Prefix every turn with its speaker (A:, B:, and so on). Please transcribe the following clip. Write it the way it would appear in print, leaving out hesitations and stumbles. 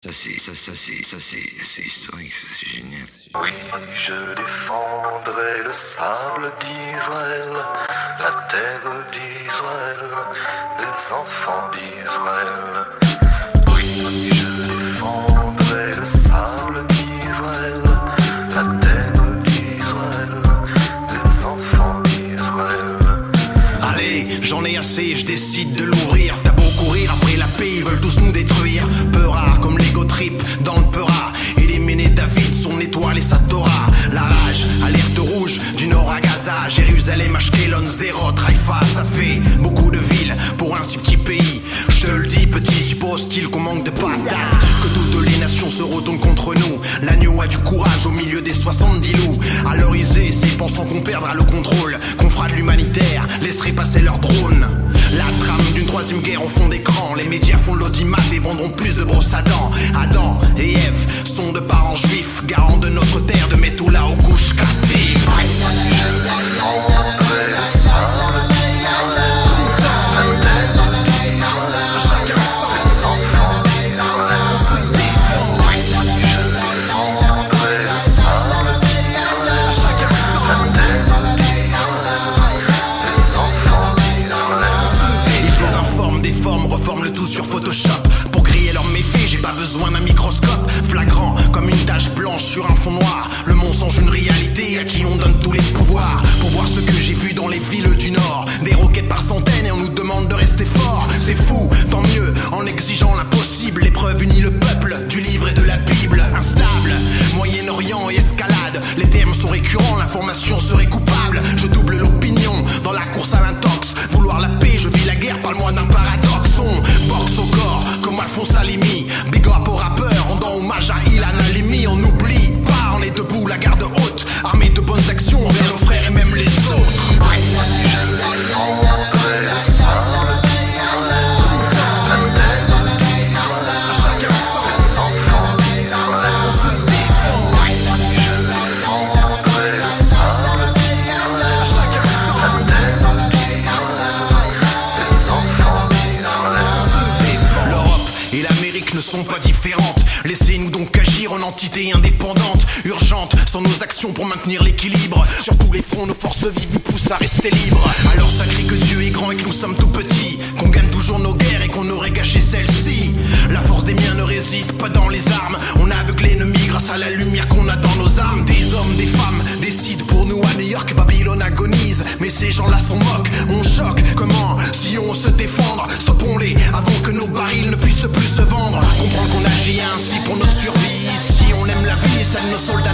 A: C'est historique, ça c'est génial.
B: Oui, je défendrai le sable d'Israël, la terre d'Israël, les enfants d'Israël. Oui, je défendrai le sable d'Israël, la terre d'Israël, les enfants d'Israël.
C: Allez, j'en ai assez, je décide de l'ouvrir. T'as beau courir après la paix, ils veulent tous nous détruire. Peu rare comme l'ego trip dans le Peura. Éliminer David, son étoile et sa Torah. La rage, alerte rouge, du nord à Gaza, Jérusalem, Ashkelon, Sderot, Haïfa. Ça fait beaucoup de villes pour un si petit pays. Je te le dis petit, si pas hostile qu'on manque de patates. Que toutes les nations se retournent contre nous. L'agneau a du courage au milieu des 70 loups. Alors ils essaient, pensant qu'on perdra le contrôle, qu'on fera de l'humanitaire, laisserait passer leurs drones. La trame d'une troisième guerre au fond d'écran. Les médias font de l'audimat et vendront plus de brosses à dents. Adam et Ève sont de parents juifs, garants de notre terre, de Methoula aux couches captives. Reforment le tout sur Photoshop. Pour griller leurs méfaits, j'ai pas besoin d'un microscope. Flagrant comme une tache blanche sur un fond noir. Le mensonge une réalité à qui on donne tous les pouvoirs. Pour voir ce que j'ai vu dans les villes du Nord. Des roquettes par centaines et on nous demande de rester fort. C'est fou, tant mieux, en exigeant l'impossible. L'épreuve unit le peuple, du livre et de la Bible. Instable, Moyen-Orient et escalade. Les termes sont récurrents, l'information serait coupable. Je double l'opinion dans la course à l'intox. Vouloir la paix, je vis la guerre, parle-moi d'un paradoxe. On boxe au corps comme Alphonse Alimi. Big up au rappeur, rendant hommage à Ilan Halimi. On n'oublie pas, on est debout, la garde haute, armée de bonnes actions envers nos frères et même les autres. Ne sont pas différentes. Laissez-nous donc agir en entité indépendante, urgente, sans nos actions pour maintenir l'équilibre. Sur tous les fronts, nos forces vives nous poussent à rester libres. Alors ça crie que Dieu est grand et que nous sommes tout petits, qu'on gagne toujours nos guerres et qu'on aurait gâché celle-ci. La force des miens ne réside pas dans les armes. On a aveuglé l'ennemi grâce à la lumière qu'on a dans nos âmes. Des hommes, des femmes décident pour nous à New York. Babylone agonise, mais ces gens-là s'en moquent. On choque, comment si on se défendre? Stoppons-les avant que nos barils ne puissent plus se vendre. Comprendre qu'on agit ainsi pour notre survie. Si on aime la vie et celle de nos soldats